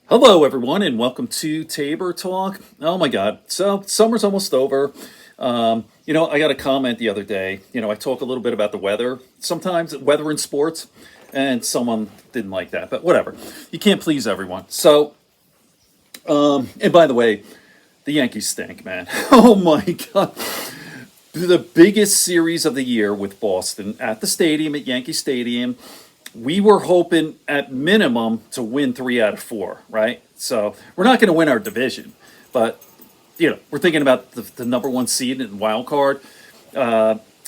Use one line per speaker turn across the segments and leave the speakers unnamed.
Hello, everyone, and welcome to Tabor Talk. Oh my God! So summer's almost over. I got a comment the other day. I talk a little bit about the weather, sometimes weather in sports, and someone didn't like that, but whatever. You can't please everyone. And by the way, the Yankees stink, man. Oh my God! The biggest series of the year with Boston at the stadium at Yankee Stadium. We were hoping at minimum to win 3 out of 4, right? So we're not going to win our division, but we're thinking about the number one seed and wild card,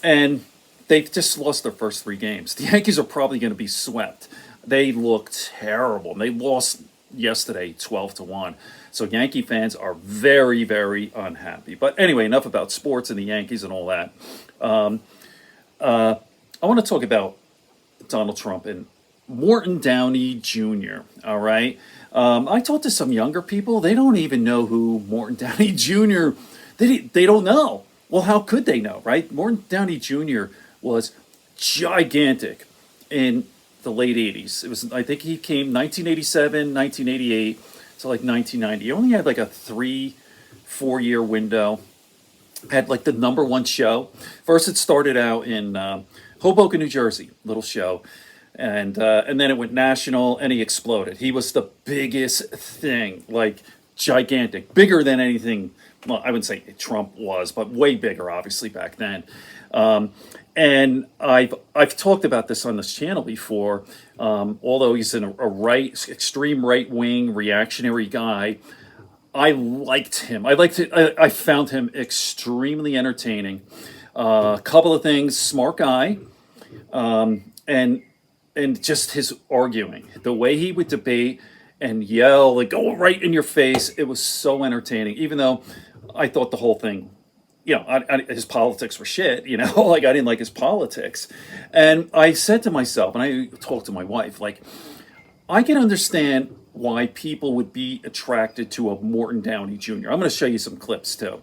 and they've just lost their first 3 games. The Yankees are probably going to be swept. They look terrible. They lost yesterday 12-1. So Yankee fans are very, very unhappy. But anyway, enough about sports and the Yankees and all that. I want to talk about Donald Trump and Morton Downey Jr. All right. I talked to some younger people. They don't even know who Morton Downey Jr. They don't know. Well, how could they know, right? Morton Downey Jr. was gigantic in the late 80s. It was, I think he came 1987, 1988 to like 1990. He only had like a 3-4 year window. Had like the number one show. First, it started out in Hoboken, New Jersey, little show, and then it went national, and he exploded. He was the biggest thing, like gigantic, bigger than anything. Well, I wouldn't say Trump was, but way bigger, obviously back then. And I've talked about this on this channel before. Although he's a extreme right wing reactionary guy, I liked him. I liked it. I found him extremely entertaining. A couple of things, smart guy, and just his arguing, the way he would debate and yell, like go right in your face. It was so entertaining. Even though I thought the whole thing, his politics were shit. Like I didn't like his politics, and I said to myself, and I talked to my wife, like I can understand why people would be attracted to a Morton Downey Jr. I'm going to show you some clips too.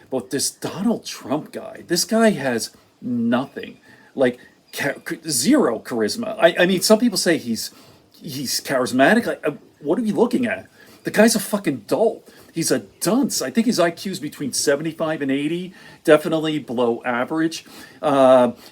But this Donald Trump guy, this guy has nothing, like zero charisma. I mean, some people say he's charismatic. What are you looking at? The guy's a fucking dolt. He's a dunce. I think his IQ is between 75 and 80, definitely below average.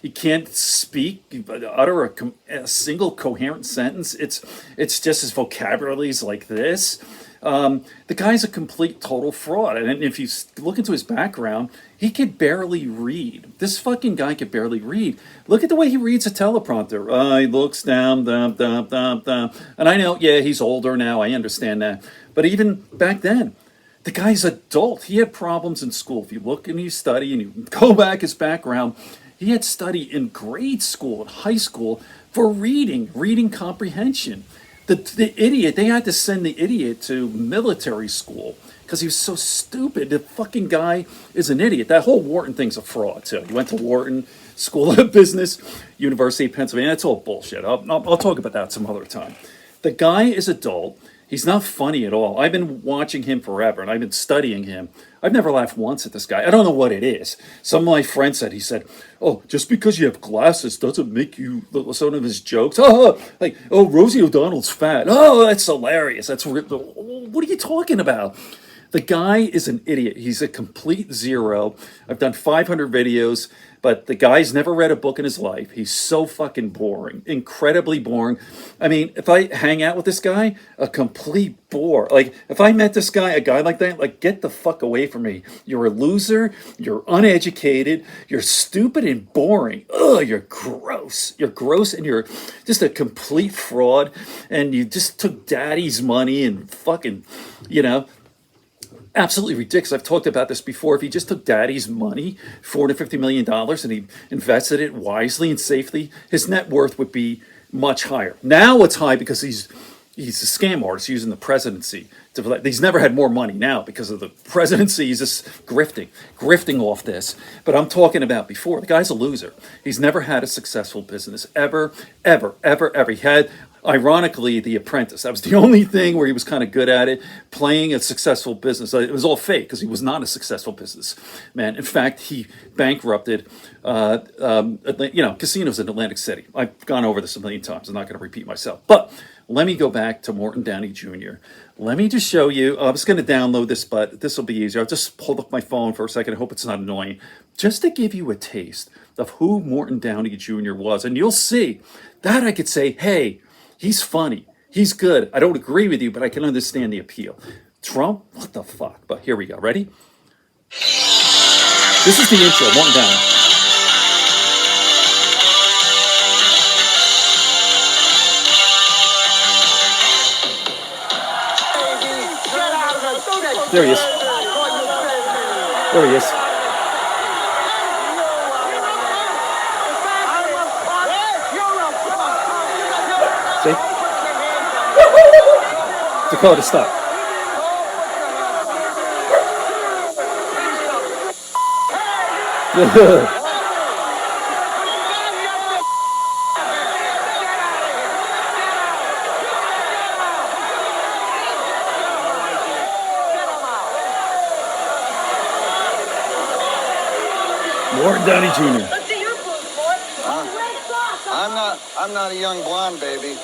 He can't speak, utter a single coherent sentence. It's just his vocabulary is like this. The guy's a complete total fraud. And if you look into his background, he could barely read. This fucking guy could barely read. Look at the way he reads a teleprompter. He looks down, down, down, down, down. And I know, yeah, he's older now. I understand that. But even back then, the guy's adult. He had problems in school. If you look and you study and you go back his background, he had study in grade school and high school for reading comprehension. The idiot, they had to send the idiot to military school because he was so stupid. The fucking guy is an idiot. That whole Wharton thing's a fraud, too. He went to Wharton, School of Business, University of Pennsylvania. That's all bullshit. I'll talk about that some other time. The guy is adult. He's not funny at all. I've been watching him forever, and I've been studying him. I've never laughed once at this guy. I don't know what it is. Some of my friends said, oh, just because you have glasses doesn't make you, some of his jokes, oh, Rosie O'Donnell's fat. Oh, that's hilarious. What are you talking about? The guy is an idiot. He's a complete zero. I've done 500 videos, but the guy's never read a book in his life. He's so fucking boring, incredibly boring. I mean, if I hang out with this guy, a complete bore. Like, if I met this guy, a guy like that, like, get the fuck away from me. You're a loser. You're uneducated. You're stupid and boring. Ugh, you're gross. You're gross and you're just a complete fraud. And you just took daddy's money and fucking, absolutely ridiculous. I've talked about this before. If he just took daddy's money, $450 million, and he invested it wisely and safely, his net worth would be much higher. Now it's high because he's a scam artist using the presidency. He's never had more money now because of the presidency. He's just grifting off this. But I'm talking about before. The guy's a loser. He's never had a successful business ever, ever, ever, ever. He had, ironically, The Apprentice. That was the only thing where he was kind of good at it, playing a successful business. It was all fake because he was not a successful businessman. In fact, he bankrupted, casinos in Atlantic City. I've gone over this a million times. I'm not going to repeat myself. But let me go back to Morton Downey Jr. Let me just show you. I was going to download this, but this will be easier. I'll just hold up my phone for a second. I hope it's not annoying. Just to give you a taste of who Morton Downey Jr. was. And you'll see that I could say, hey, he's funny. He's good. I don't agree with you, but I can understand the appeal. Trump? What the fuck? But here we go. Ready? This is the intro. Morton Downey. There he is. There he is. See? Dakota, stop. Morton Downey Jr.
Let's see your boots, boy. I'm not a young blonde, baby.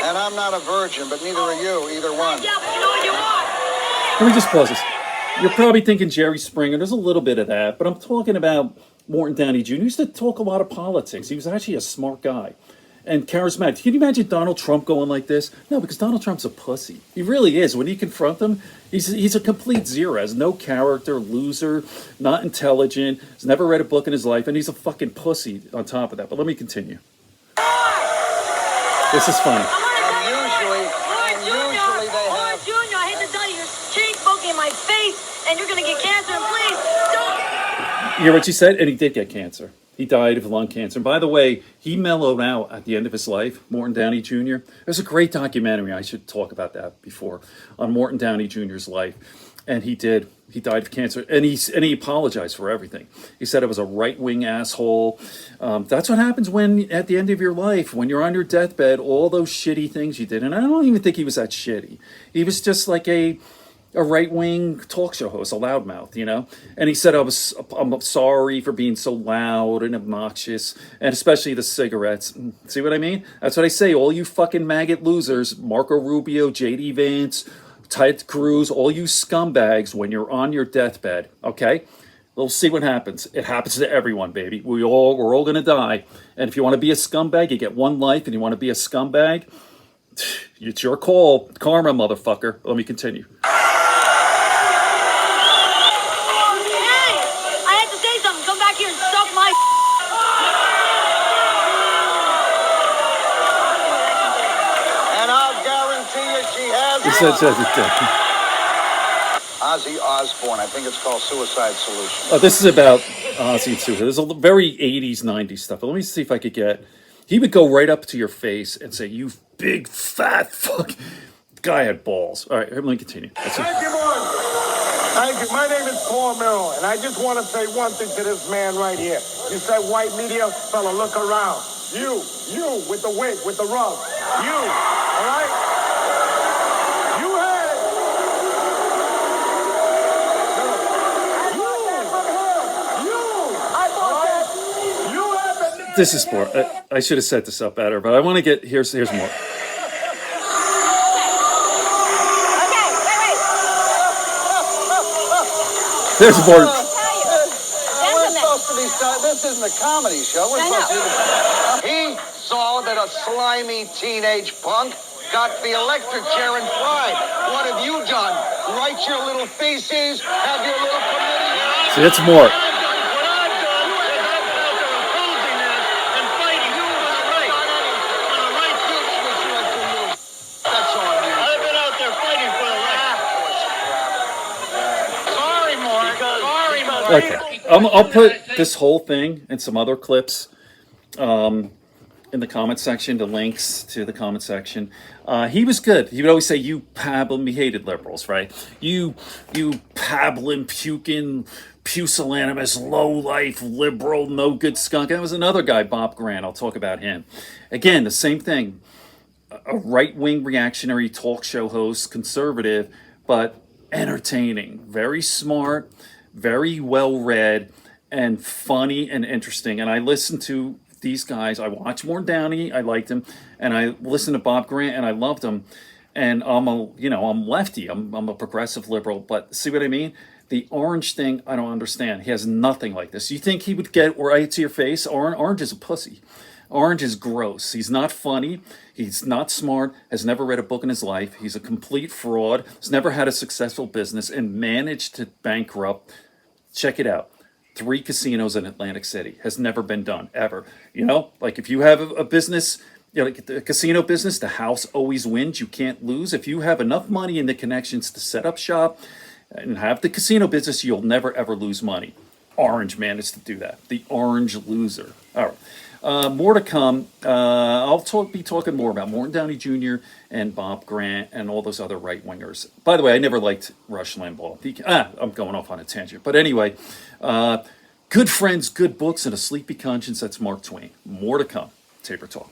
And I'm not a virgin, but neither are you, either one.
Yeah, but you know what you are.
Let me just pause this. You're probably thinking Jerry Springer. There's a little bit of that, but I'm talking about Morton Downey Jr. He used to talk a lot of politics. He was actually a smart guy and charismatic. Can you imagine Donald Trump going like this? No, because Donald Trump's a pussy. He really is. When you confront him, he's a complete zero. Has no character, loser, not intelligent, has never read a book in his life, and he's a fucking pussy on top of that. But let me continue. This is funny.
Junior, I hate to tell you, you're chain smoking in my face, and you're gonna get cancer. And please, don't.
You hear what she said? And he did get cancer. He died of lung cancer. And by the way, he mellowed out at the end of his life, Morton Downey Jr. There's a great documentary, I should talk about that before, on Morton Downey Jr.'s life. And he did. He died of cancer. And he apologized for everything. He said it was a right-wing asshole. That's what happens when, at the end of your life, when you're on your deathbed, all those shitty things you did. And I don't even think he was that shitty. He was just like a right-wing talk show host, a loudmouth, you know? And he said, I'm sorry for being so loud and obnoxious, and especially the cigarettes. See what I mean? That's what I say. All you fucking maggot losers, Marco Rubio, J.D. Vance, Ted Cruz, all you scumbags, when you're on your deathbed, okay? We'll see what happens. It happens to everyone, baby. We're all going to die. And if you want to be a scumbag, you get one life, and you want to be a scumbag, it's your call. Karma, motherfucker. Let me continue.
Ozzy Osbourne. I think it's called Suicide Solution.
Oh, this is about Ozzy and Suicide. There's a very 80s, 90s stuff. But let me see if I could get... He would go right up to your face and say, you big, fat fuck. Guy had balls. All right, let me continue.
Thank you, Morton. Thank you. My name is Paul Merrill, and I just want to say one thing to this man right here. You said white media, fella, look around. You with the wig, with the rug. You, all right?
This is more. I should have set this up better, but I want to get here's more.
Okay, wait.
There's more.
We're supposed to be. This isn't a comedy show. We're supposed to be. He saw that a slimy teenage punk got the electric chair and cried. What have you done? Write your little theses? Have your little committee?
See, it's more. Okay, I'll put this whole thing and some other clips in the comment section, the links to the comment section. He was good. He would always say, you pablin, he hated liberals, right? You pablin, puking, pusillanimous, low-life, liberal, no-good skunk. That was another guy, Bob Grant. I'll talk about him. Again, the same thing. A right-wing reactionary talk show host, conservative, but entertaining, very smart, very well read, and funny and interesting. And I listened to these guys. I watched Morton Downey, I liked him, and I listened to Bob Grant, and I loved him. And I'm lefty. I'm a progressive liberal, but see what I mean? The Orange thing, I don't understand. He has nothing like this. You think he would get right to your face? Orange is a pussy. Orange is gross. He's not funny. He's not smart. Has never read a book in his life. He's a complete fraud. Has never had a successful business and managed to bankrupt. Check it out. 3 casinos in Atlantic City. Has never been done, ever. Like if you have a business, like the casino business, the house always wins. You can't lose. If you have enough money and the connections to set up shop and have the casino business, you'll never ever lose money. Orange managed to do that. The Orange loser. All right. More to come. I'll be talking more about Morton Downey Jr. and Bob Grant and all those other right wingers. By the way, I never liked Rush Limbaugh. I'm going off on a tangent. But anyway, good friends, good books, and a sleepy conscience. That's Mark Twain. More to come. Taper Talk.